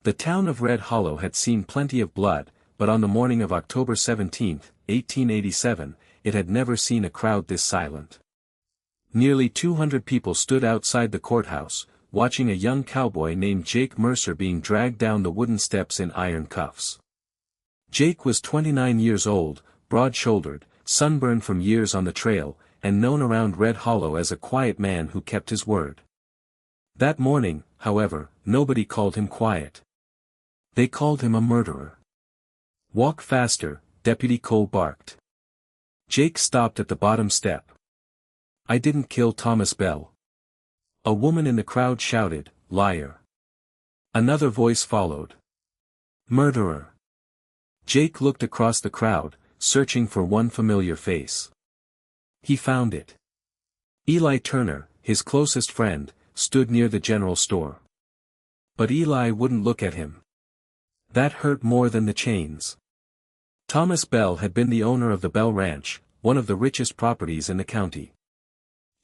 The town of Red Hollow had seen plenty of blood, but on the morning of October 17, 1887, it had never seen a crowd this silent. Nearly 200 people stood outside the courthouse, watching a young cowboy named Jake Mercer being dragged down the wooden steps in iron cuffs. Jake was 29 years old, broad-shouldered, sunburned from years on the trail, and known around Red Hollow as a quiet man who kept his word. That morning, however, nobody called him quiet. They called him a murderer. "Walk faster," Deputy Cole barked. Jake stopped at the bottom step. "I didn't kill Thomas Bell." A woman in the crowd shouted, "Liar." Another voice followed. "Murderer." Jake looked across the crowd, searching for one familiar face. He found it. Eli Turner, his closest friend, stood near the general store. But Eli wouldn't look at him. That hurt more than the chains. Thomas Bell had been the owner of the Bell Ranch, one of the richest properties in the county.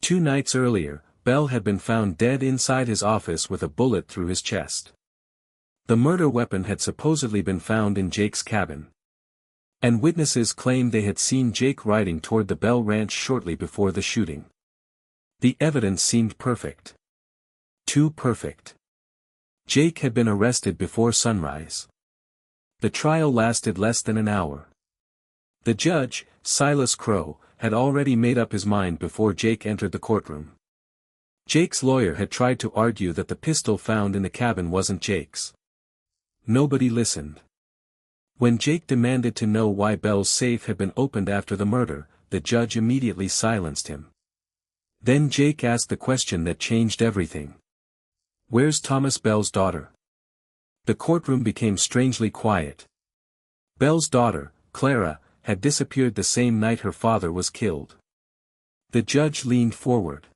2 nights earlier, Bell had been found dead inside his office with a bullet through his chest. The murder weapon had supposedly been found in Jake's cabin. And witnesses claimed they had seen Jake riding toward the Bell Ranch shortly before the shooting. The evidence seemed perfect. Too perfect. Jake had been arrested before sunrise. The trial lasted less than an hour. The judge, Silas Crow, had already made up his mind before Jake entered the courtroom. Jake's lawyer had tried to argue that the pistol found in the cabin wasn't Jake's. Nobody listened. When Jake demanded to know why Bell's safe had been opened after the murder, the judge immediately silenced him. Then Jake asked the question that changed everything. "Where's Thomas Bell's daughter?" The courtroom became strangely quiet. Bell's daughter, Clara, had disappeared the same night her father was killed. The judge leaned forward.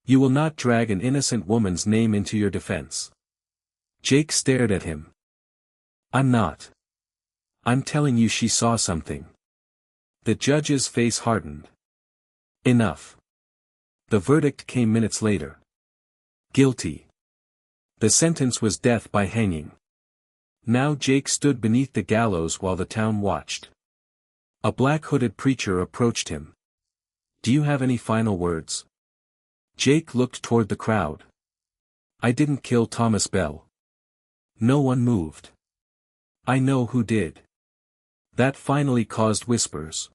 "You will not drag an innocent woman's name into your defense." Jake stared at him. "I'm not. I'm telling you she saw something." The judge's face hardened. "Enough." The verdict came minutes later. Guilty. The sentence was death by hanging. Now Jake stood beneath the gallows while the town watched. A black-hooded preacher approached him. "Do you have any final words?" Jake looked toward the crowd. "I didn't kill Thomas Bell." No one moved. "I know who did." That finally caused whispers.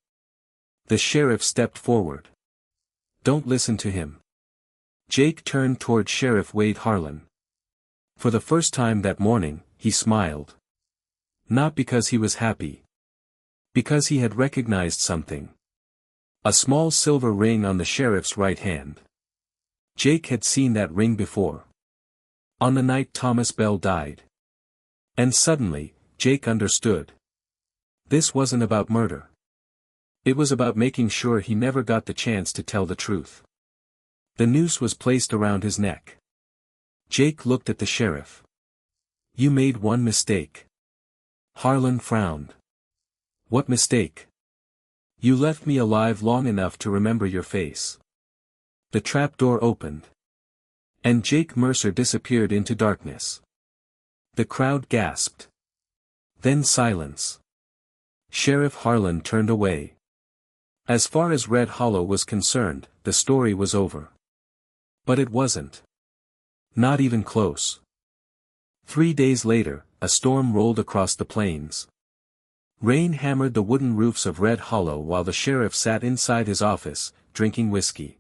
The sheriff stepped forward. "Don't listen to him." Jake turned toward Sheriff Wade Harlan. For the first time that morning, he smiled. Not because he was happy. Because he had recognized something. A small silver ring on the sheriff's right hand. Jake had seen that ring before. On the night Thomas Bell died. And suddenly, Jake understood. This wasn't about murder. It was about making sure he never got the chance to tell the truth. The noose was placed around his neck. Jake looked at the sheriff. "You made one mistake." Harlan frowned. "What mistake?" "You left me alive long enough to remember your face." The trapdoor opened. And Jake Mercer disappeared into darkness. The crowd gasped. Then silence. Sheriff Harlan turned away. As far as Red Hollow was concerned, the story was over. But it wasn't. Not even close. 3 days later, a storm rolled across the plains. Rain hammered the wooden roofs of Red Hollow while the sheriff sat inside his office, drinking whiskey.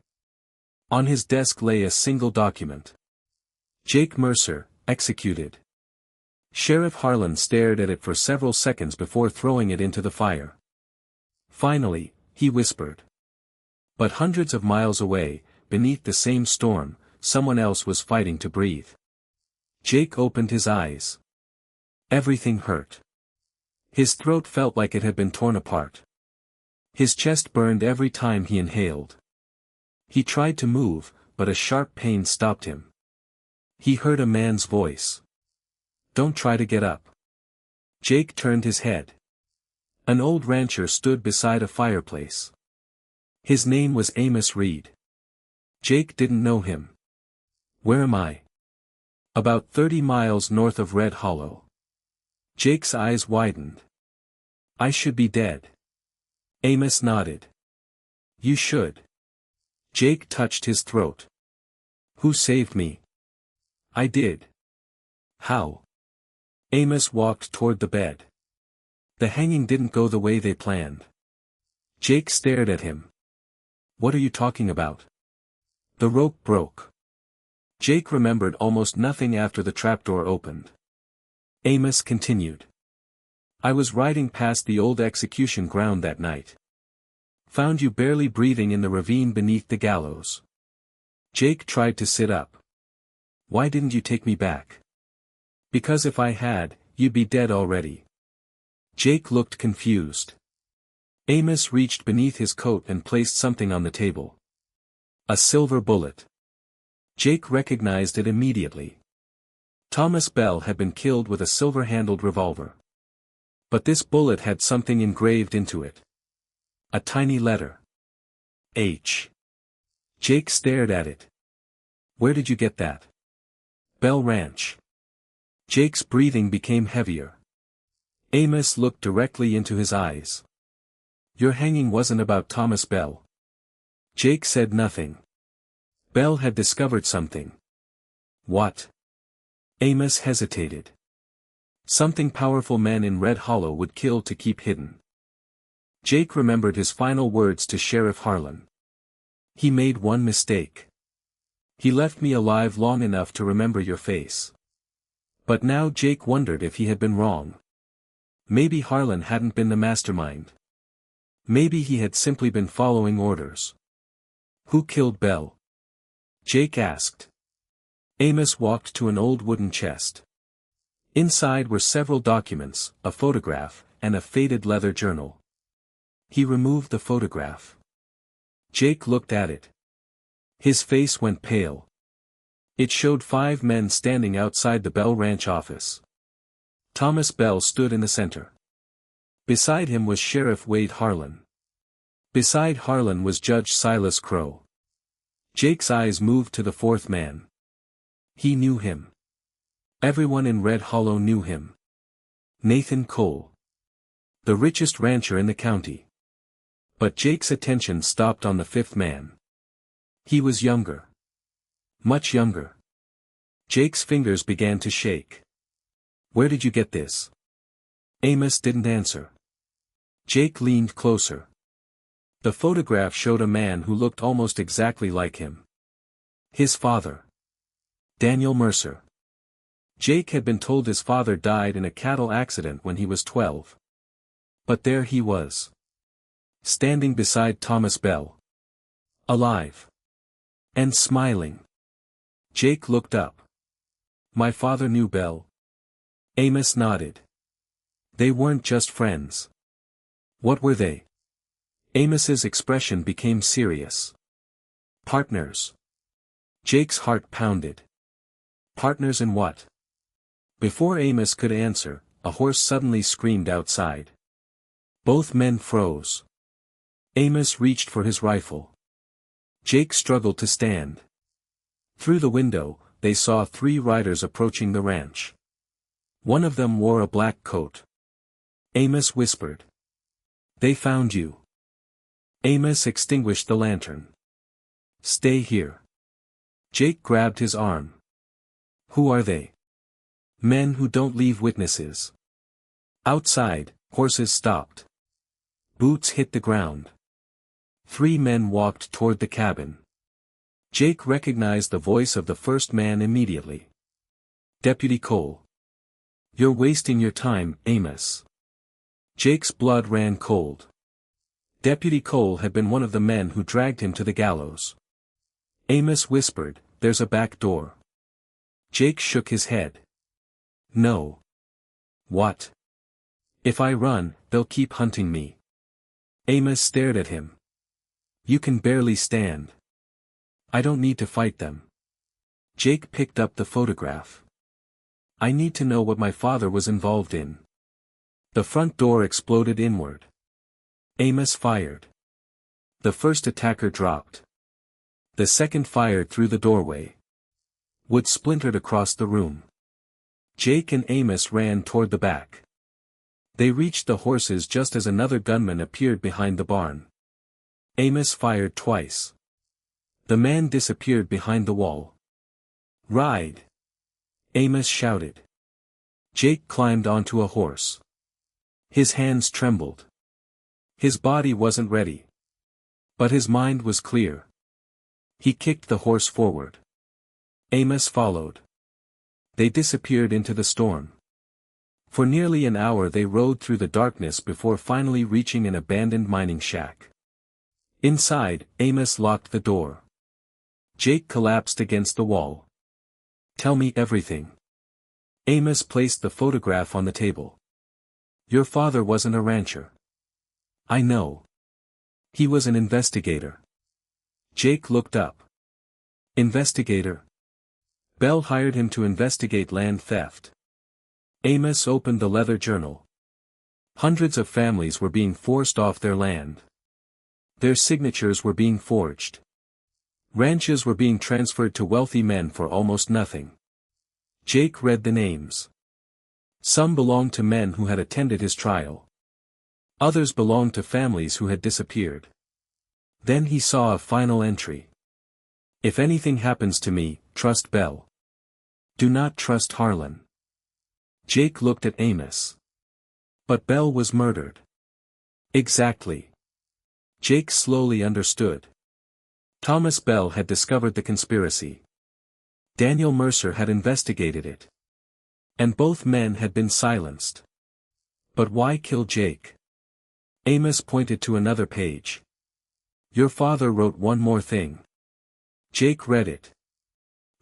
On his desk lay a single document. Jake Mercer, executed. Sheriff Harlan stared at it for several seconds before throwing it into the fire. Finally, he whispered. But hundreds of miles away, beneath the same storm, someone else was fighting to breathe. Jake opened his eyes. Everything hurt. His throat felt like it had been torn apart. His chest burned every time he inhaled. He tried to move, but a sharp pain stopped him. He heard a man's voice. "Don't try to get up." Jake turned his head. An old rancher stood beside a fireplace. His name was Amos Reed. Jake didn't know him. "Where am I?" About 30 miles north of Red Hollow. Jake's eyes widened. I should be dead. Amos nodded. You should. Jake touched his throat. Who saved me? I did. How? Amos walked toward the bed. The hanging didn't go the way they planned. Jake stared at him. What are you talking about? The rope broke. Jake remembered almost nothing after the trapdoor opened. Amos continued. I was riding past the old execution ground that night. Found you barely breathing in the ravine beneath the gallows. Jake tried to sit up. Why didn't you take me back? Because if I had, you'd be dead already. Jake looked confused. Amos reached beneath his coat and placed something on the table. A silver bullet. Jake recognized it immediately. Thomas Bell had been killed with a silver-handled revolver. But this bullet had something engraved into it. A tiny letter. H. Jake stared at it. Where did you get that? Bell Ranch. Jake's breathing became heavier. Amos looked directly into his eyes. Your hanging wasn't about Thomas Bell. Jake said nothing. Bell had discovered something. What? Amos hesitated. Something powerful men in Red Hollow would kill to keep hidden. Jake remembered his final words to Sheriff Harlan. He made one mistake. He left me alive long enough to remember your face. But now Jake wondered if he had been wrong. Maybe Harlan hadn't been the mastermind. Maybe he had simply been following orders. Who killed Bell? Jake asked. Amos walked to an old wooden chest. Inside were several documents, a photograph, and a faded leather journal. He removed the photograph. Jake looked at it. His face went pale. It showed 5 men standing outside the Bell Ranch office. Thomas Bell stood in the center. Beside him was Sheriff Wade Harlan. Beside Harlan was Judge Silas Crow. Jake's eyes moved to the 4th man. He knew him. Everyone in Red Hollow knew him. Nathan Cole. The richest rancher in the county. But Jake's attention stopped on the 5th man. He was younger. Much younger. Jake's fingers began to shake. Where did you get this? Amos didn't answer. Jake leaned closer. The photograph showed a man who looked almost exactly like him. His father. Daniel Mercer. Jake had been told his father died in a cattle accident when he was 12. But there he was. Standing beside Thomas Bell. Alive. And smiling. Jake looked up. My father knew Bell. Amos nodded. They weren't just friends. What were they? Amos's expression became serious. Partners. Jake's heart pounded. Partners in what? Before Amos could answer, a horse suddenly screamed outside. Both men froze. Amos reached for his rifle. Jake struggled to stand. Through the window, they saw 3 riders approaching the ranch. One of them wore a black coat. Amos whispered. They found you. Amos extinguished the lantern. Stay here. Jake grabbed his arm. Who are they? Men who don't leave witnesses. Outside, horses stopped. Boots hit the ground. 3 men walked toward the cabin. Jake recognized the voice of the 1st man immediately. Deputy Cole. You're wasting your time, Amos. Jake's blood ran cold. Deputy Cole had been one of the men who dragged him to the gallows. Amos whispered, there's a back door. Jake shook his head. No. What? If I run, they'll keep hunting me. Amos stared at him. You can barely stand. I don't need to fight them. Jake picked up the photograph. I need to know what my father was involved in. The front door exploded inward. Amos fired. The first attacker dropped. The second fired through the doorway. Wood splintered across the room. Jake and Amos ran toward the back. They reached the horses just as another gunman appeared behind the barn. Amos fired twice. The man disappeared behind the wall. "Ride!" Amos shouted. Jake climbed onto a horse. His hands trembled. His body wasn't ready. But his mind was clear. He kicked the horse forward. Amos followed. They disappeared into the storm. For nearly an hour they rode through the darkness before finally reaching an abandoned mining shack. Inside, Amos locked the door. Jake collapsed against the wall. "Tell me everything." Amos placed the photograph on the table. "Your father wasn't a rancher." "I know. He was an investigator." Jake looked up. "Investigator?" "Bell hired him to investigate land theft." Amos opened the leather journal. Hundreds of families were being forced off their land. Their signatures were being forged. Ranches were being transferred to wealthy men for almost nothing. Jake read the names. Some belonged to men who had attended his trial. Others belonged to families who had disappeared. Then he saw a final entry. "If anything happens to me, trust Bell. Do not trust Harlan." Jake looked at Amos. "But Bell was murdered." "Exactly." Jake slowly understood. Thomas Bell had discovered the conspiracy. Daniel Mercer had investigated it. And both men had been silenced. But why kill Jake? Amos pointed to another page. "Your father wrote one more thing." Jake read it.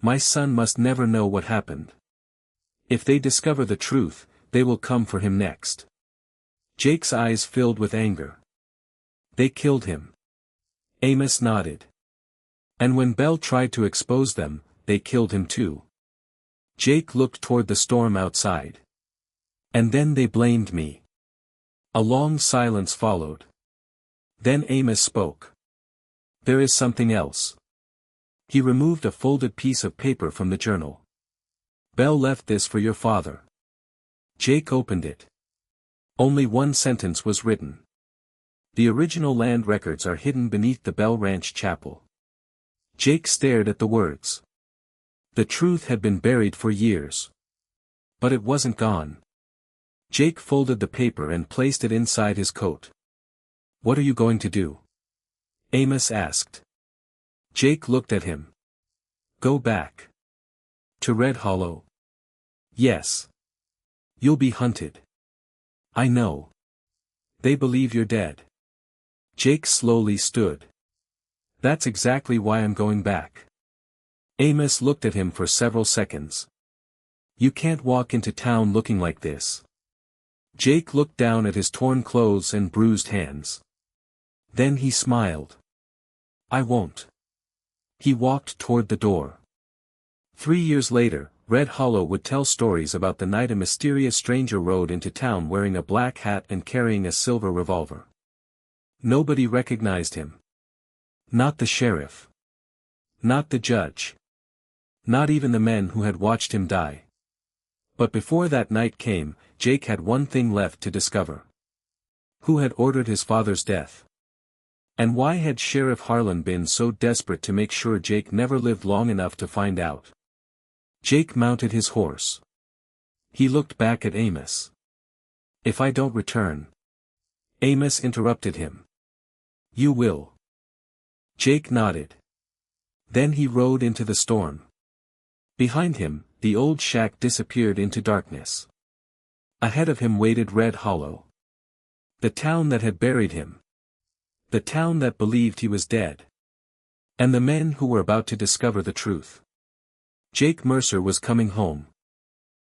"My son must never know what happened. If they discover the truth, they will come for him next." Jake's eyes filled with anger. "They killed him." Amos nodded. "And when Bell tried to expose them, they killed him too." Jake looked toward the storm outside. "And then they blamed me." A long silence followed. Then Amos spoke. "There is something else." He removed a folded piece of paper from the journal. "Bell left this for your father." Jake opened it. Only one sentence was written. "The original land records are hidden beneath the Bell Ranch chapel." Jake stared at the words. The truth had been buried for years. But it wasn't gone. Jake folded the paper and placed it inside his coat. "What are you going to do?" Amos asked. Jake looked at him. "Go back." "To Red Hollow?" "Yes. You'll be hunted." "I know. They believe you're dead." Jake slowly stood. "That's exactly why I'm going back." Amos looked at him for several seconds. "You can't walk into town looking like this." Jake looked down at his torn clothes and bruised hands. Then he smiled. "I won't." He walked toward the door. 3 years later, Red Hollow would tell stories about the night a mysterious stranger rode into town wearing a black hat and carrying a silver revolver. Nobody recognized him. Not the sheriff. Not the judge. Not even the men who had watched him die. But before that night came, Jake had one thing left to discover. Who had ordered his father's death? And why had Sheriff Harlan been so desperate to make sure Jake never lived long enough to find out? Jake mounted his horse. He looked back at Amos. "If I don't return." Amos interrupted him. "You will." Jake nodded. Then he rode into the storm. Behind him, the old shack disappeared into darkness. Ahead of him waited Red Hollow. The town that had buried him. The town that believed he was dead. And the men who were about to discover the truth. Jake Mercer was coming home.